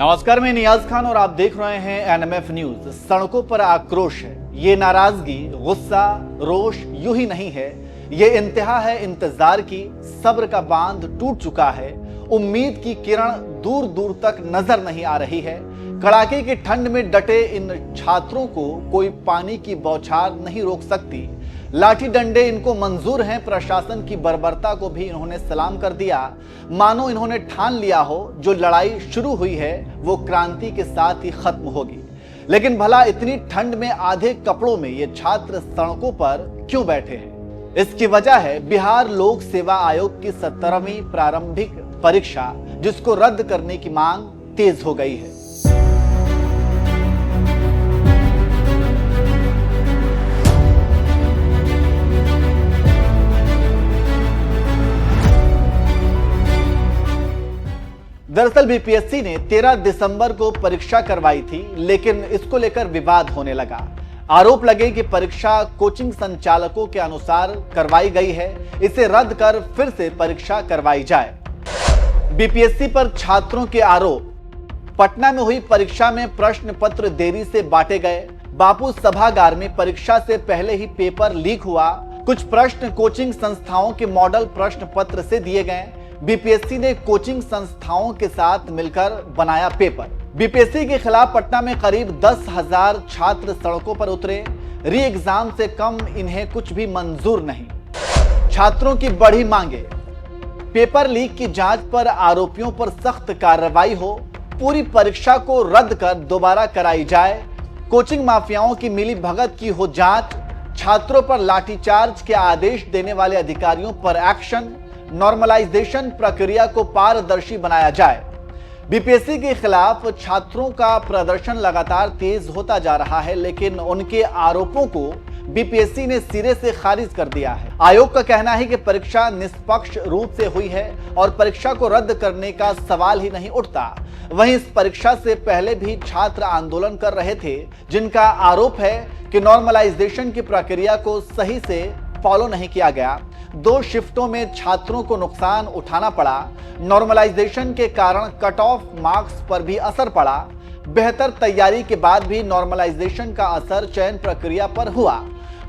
नमस्कार, मैं नियाज खान और आप देख रहे हैं एनएमएफ न्यूज। सड़कों पर आक्रोश है। ये नाराजगी, गुस्सा, रोष यूं ही नहीं है, ये इंतहा है इंतजार की। सब्र का बांध टूट चुका है, उम्मीद की किरण दूर दूर तक नजर नहीं आ रही है। कड़ाके की ठंड में डटे इन छात्रों को कोई पानी की बौछार नहीं रोक सकती। लाठी डंडे इनको मंजूर हैं, प्रशासन की बर्बरता को भी इन्होंने सलाम कर दिया। मानो इन्होंने ठान लिया हो जो लड़ाई शुरू हुई है वो क्रांति के साथ ही खत्म होगी। लेकिन भला इतनी ठंड में आधे कपड़ों में ये छात्र सड़कों पर क्यों बैठे हैं? इसकी वजह है बिहार लोक सेवा आयोग की 17वीं प्रारंभिक परीक्षा, जिसको रद्द करने की मांग तेज हो गई है। दरअसल बीपीएससी ने 13 दिसंबर को परीक्षा करवाई थी, लेकिन इसको लेकर विवाद होने लगा। आरोप लगे कि परीक्षा कोचिंग संचालकों के अनुसार करवाई गई है, इसे रद्द कर फिर से परीक्षा करवाई जाए। बीपीएससी पर छात्रों के आरोप। पटना में हुई परीक्षा में प्रश्न पत्र देरी से बांटे गए। बापू सभागार में परीक्षा से पहले ही पेपर लीक हुआ। कुछ प्रश्न कोचिंग संस्थाओं के मॉडल प्रश्न पत्र से दिए गए। बीपीएससी ने कोचिंग संस्थाओं के साथ मिलकर बनाया पेपर। बीपीएससी के खिलाफ पटना में करीब 10,000 छात्र सड़कों पर उतरे। री एग्जाम से कम इन्हें कुछ भी मंजूर नहीं। छात्रों की बड़ी मांगे। पेपर लीक की जांच पर आरोपियों पर सख्त कार्रवाई हो। पूरी परीक्षा को रद्द कर दोबारा कराई जाए। कोचिंग माफियाओं की मिली भगत की हो जांच। छात्रों पर लाठीचार्ज के आदेश देने वाले अधिकारियों पर एक्शन। नॉर्मलाइजेशन प्रक्रिया को पारदर्शी बनाया जाए। बीपीएससी के खिलाफ छात्रों का प्रदर्शन लगातार तेज होता जा रहा है, लेकिन उनके आरोपों को बीपीएससी ने सिरे से खारिज कर दिया है। आयोग का कहना है कि परीक्षा निष्पक्ष रूप से हुई है और परीक्षा को रद्द करने का सवाल ही नहीं उठता। वहीं इस परीक्षा से पहले भी छात्र आंदोलन कर रहे थे, जिनका आरोप है कि नॉर्मलाइजेशन की प्रक्रिया को सही से फॉलो नहीं किया गया। 2 शिफ्टों में छात्रों को नुकसान उठाना पड़ा। नॉर्मलाइजेशन के कारण कट ऑफ मार्क्स पर भी असर पड़ा। बेहतर तैयारी के बाद भी नॉर्मलाइजेशन का असर चयन प्रक्रिया पर हुआ।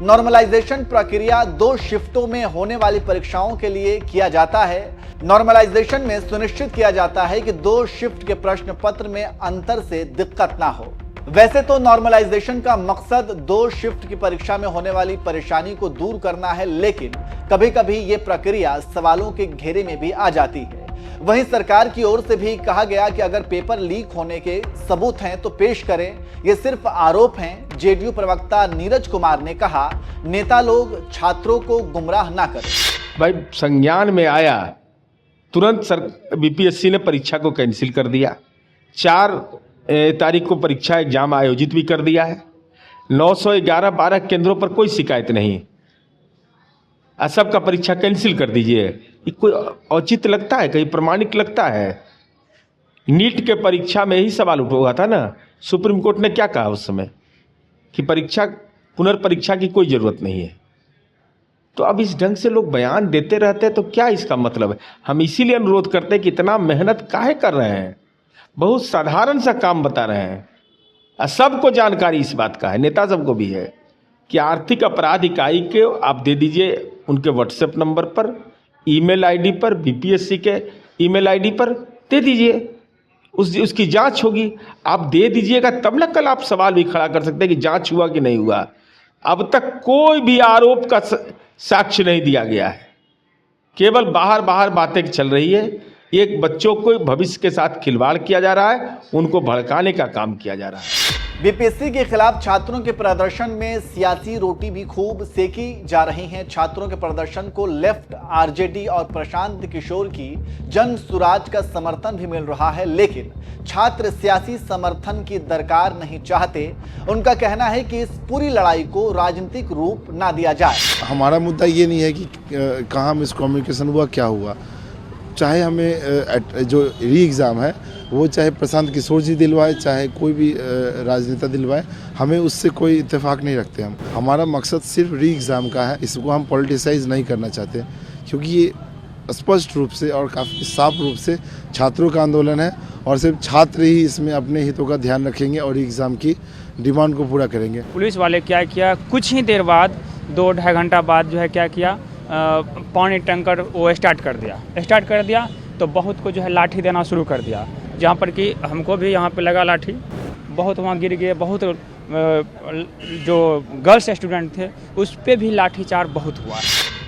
नॉर्मलाइजेशन प्रक्रिया 2 शिफ्टों में होने वाली परीक्षाओं के लिए किया जाता है। नॉर्मलाइजेशन में सुनिश्चित किया जाता है कि 2 शिफ्ट के प्रश्न पत्र में अंतर से दिक्कत ना हो। वैसे तो नॉर्मलाइजेशन का मकसद 2 शिफ्ट की परीक्षा में होने वाली परेशानी को दूर करना है, लेकिन कभी कभी ये प्रक्रिया सवालों के घेरे में भी आ जाती है। वहीं सरकार की ओर से भी कहा गया कि अगर पेपर लीक होने के सबूत हैं तो पेश करें, ये सिर्फ आरोप हैं। जेडीयू प्रवक्ता नीरज कुमार ने कहा, नेता लोग छात्रों को गुमराह ना करें। भाई संज्ञान में आया, तुरंत बीपीएससी ने परीक्षा को कैंसिल कर दिया। 4 तारीख को परीक्षा एग्जाम आयोजित भी कर दिया है। 911 केंद्रों पर कोई शिकायत नहीं। सबका परीक्षा कैंसिल कर दीजिए, ये कोई औचित्य लगता है? कहीं प्रमाणिक लगता है? नीट के परीक्षा में ही सवाल उठा था ना, सुप्रीम कोर्ट ने क्या कहा उस समय कि परीक्षा पुनर्परीक्षा की कोई जरूरत नहीं है। तो अब इस ढंग से लोग बयान देते रहते हैं तो क्या इसका मतलब है? हम इसीलिए अनुरोध करते हैं कि इतना मेहनत काहे कर रहे हैं? बहुत साधारण सा काम बता रहे हैं। सबको जानकारी इस बात का है, नेता सबको भी है कि आर्थिक अपराध इकाई के आप दे दीजिए उनके व्हाट्सएप नंबर पर, ईमेल आईडी पर, बीपीएससी के ईमेल आईडी पर दे दीजिए, उसकी जांच होगी। आप दे दीजिएगा तब ना कल आप सवाल भी खड़ा कर सकते हैं कि जांच हुआ कि नहीं हुआ। अब तक कोई भी आरोप का साक्ष्य नहीं दिया गया है, केवल बाहर बातें चल रही है। एक बच्चों को भविष्य के साथ खिलवाड़ किया जा रहा है, उनको भड़काने का काम किया जा रहा है। बीपीएससी के खिलाफ छात्रों के प्रदर्शन में सियासी रोटी भी खूब सेकी जा रही है। छात्रों के प्रदर्शन को लेफ्ट, आरजेडी और प्रशांत किशोर की जन सुराज का समर्थन भी मिल रहा है, लेकिन छात्र सियासी समर्थन की दरकार नहीं चाहते। उनका कहना है कि इस पूरी लड़ाई को राजनीतिक रूप ना दिया जाए। हमारा मुद्दा ये नहीं है कि कहाँ मिसकम्युनिकेशन हुआ, क्या हुआ। चाहे हमें जो री एग्ज़ाम है वो चाहे प्रशांत किशोर जी दिलवाए, चाहे कोई भी राजनेता दिलवाए, हमें उससे कोई इत्तेफाक नहीं रखते। हमारा मकसद सिर्फ री एग्ज़ाम का है। इसको हम पॉलिटिसाइज नहीं करना चाहते, क्योंकि ये स्पष्ट रूप से और काफ़ी साफ रूप से छात्रों का आंदोलन है और सिर्फ छात्र ही इसमें अपने हितों का ध्यान रखेंगे और एग्ज़ाम की डिमांड को पूरा करेंगे। पुलिस वाले क्या किया, कुछ ही देर बाद 2-2.5 घंटा बाद जो है क्या किया, पानी टैंकर वो स्टार्ट कर दिया तो बहुत को जो है लाठी देना शुरू कर दिया, जहाँ पर कि हमको भी यहाँ पे लगा लाठी, बहुत वहाँ गिर गए, बहुत जो गर्ल्स स्टूडेंट थे उस पे भी लाठीचार्ज बहुत हुआ।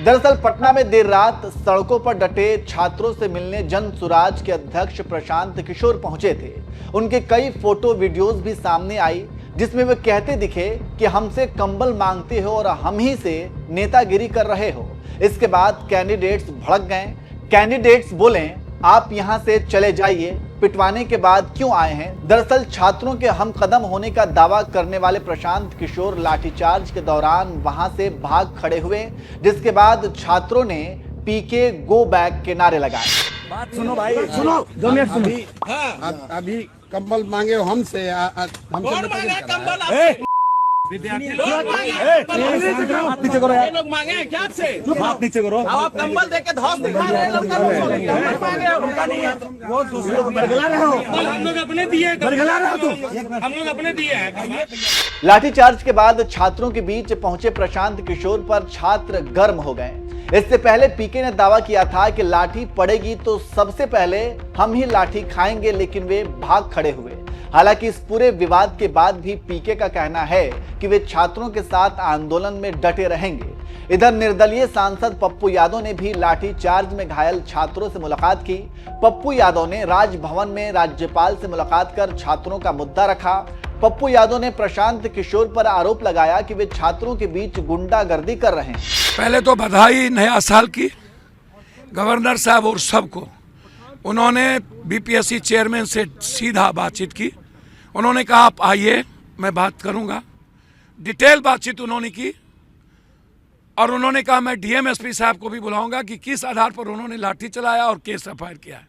दरअसल पटना में देर रात सड़कों पर डटे छात्रों से मिलने जन सुराज के अध्यक्ष प्रशांत किशोर पहुंचे थे। उनके कई फोटो वीडियोस भी सामने आई जिसमें वे कहते दिखे कि हमसे कंबल मांगते हो और हम ही से नेतागिरी कर रहे हो। इसके बाद कैंडिडेट्स भड़क गए। कैंडिडेट्स बोले आप यहां से चले जाइए, पिटवाने के बाद क्यों आए हैं। दरअसल छात्रों के हम कदम होने का दावा करने वाले प्रशांत किशोर लाठीचार्ज के दौरान वहां से भाग खड़े हुए, जिसके बाद छात्रों ने पीके गो बैक के नारे लगाए। बात सुनो भाई, सुनो अभी कंबल मांगे हो हमसे, नीचे करो यार, लोग मांगे क्या आपसे, हाथ नीचे करो, आप कंबल देके धौस दिखा रहे हैं, हम लोग अपने दिए, हम लोग अपने दिए हैं। लाठीचार्ज के बाद छात्रों के बीच पहुंचे प्रशांत किशोर पर छात्र गर्म हो गए। इससे पहले पीके ने दावा किया था कि लाठी पड़ेगी तो सबसे पहले हम ही लाठी खाएंगे, लेकिन वे भाग खड़े हुए। हालांकि इस पूरे विवाद के बाद भी पीके का कहना है कि वे छात्रों के साथ आंदोलन में डटे रहेंगे। इधर निर्दलीय सांसद पप्पू यादव ने भी लाठीचार्ज में घायल छात्रों से मुलाकात की। पप्पू यादव ने राजभवन में राज्यपाल से मुलाकात कर छात्रों का मुद्दा रखा। पप्पू यादव ने प्रशांत किशोर पर आरोप लगाया कि वे छात्रों के बीच गुंडागर्दी कर रहे हैं। पहले तो बधाई नया साल की गवर्नर साहब और सबको। उन्होंने बीपीएससी चेयरमैन से सीधा बातचीत की। उन्होंने कहा आप आइए, मैं बात करूंगा। डिटेल बातचीत उन्होंने की और उन्होंने कहा मैं डीएमएसपी साहब को भी बुलाऊंगा कि किस आधार पर उन्होंने लाठी चलाया और केस एफआईआर किया है।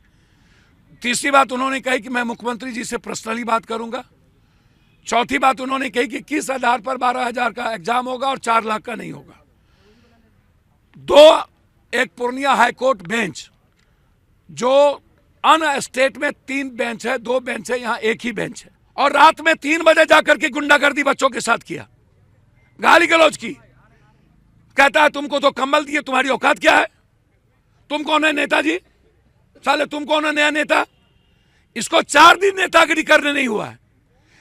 तीसरी बात उन्होंने कही कि मैं मुख्यमंत्री जी से पर्सनली बात करूंगा। चौथी बात उन्होंने कही कि किस आधार पर 12,000 का एग्जाम होगा और 4 लाख का नहीं होगा। एक पूर्णिया हाईकोर्ट बेंच, जो अन स्टेट में 3 बेंच है, 2 बेंच है, यहाँ एक ही बेंच है, और रात में 3 बजे जाकर के गुंडागर्दी बच्चों के साथ किया, गाली गलौज की। कहता है तुमको तो कंबल दिए, तुम्हारी औकात क्या है, तुम कौन है नेताजी, साले तुम कौन है नया नेता। इसको 4 दिन नेतागिरी करने नहीं हुआ है,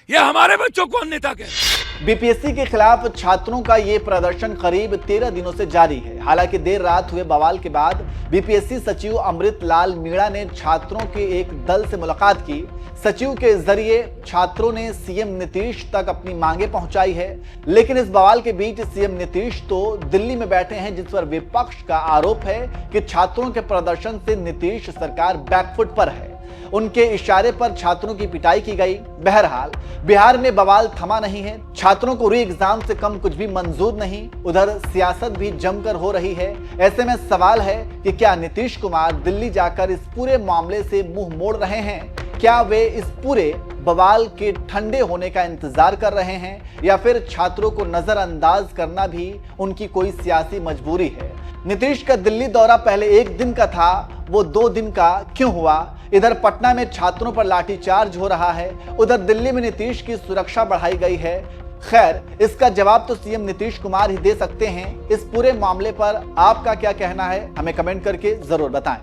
ये हमारे बच्चों को नेता कहते हैं। बीपीएससी के खिलाफ छात्रों का ये प्रदर्शन करीब 13 दिनों से जारी है। हालांकि देर रात हुए बवाल के बाद बीपीएससी सचिव अमृत लाल मीणा ने छात्रों के एक दल से मुलाकात की। सचिव के जरिए छात्रों ने सीएम नीतीश तक अपनी मांगे पहुंचाई है। लेकिन इस बवाल के बीच सीएम नीतीश तो दिल्ली में बैठे हैं, जिस पर विपक्ष का आरोप है कि छात्रों के प्रदर्शन से नीतीश सरकार बैकफुट पर है। उनके इशारे पर छात्रों की पिटाई की गई। बहरहाल बिहार में बवाल थमा नहीं है। छात्रों को री एग्जाम से कम कुछ भी मंजूर नहीं। उधर सियासत भी जमकर हो रही है। ऐसे में सवाल है कि क्या नीतीश कुमार दिल्ली जाकर इस पूरे मामले से मुंह मोड़ रहे हैं? क्या वे इस पूरे बवाल के ठंडे होने का इंतजार कर रहे हैं, या फिर छात्रों को नजरअंदाज करना भी उनकी कोई सियासी मजबूरी है? नीतीश का दिल्ली दौरा पहले 1 दिन का था, वो 2 दिन का क्यों हुआ? इधर पटना में छात्रों पर लाठीचार्ज हो रहा है, उधर दिल्ली में नीतीश की सुरक्षा बढ़ाई गई है। खैर, इसका जवाब तो सीएम नीतीश कुमार ही दे सकते हैं। इस पूरे मामले पर आपका क्या कहना है, हमें कमेंट करके जरूर बताएं।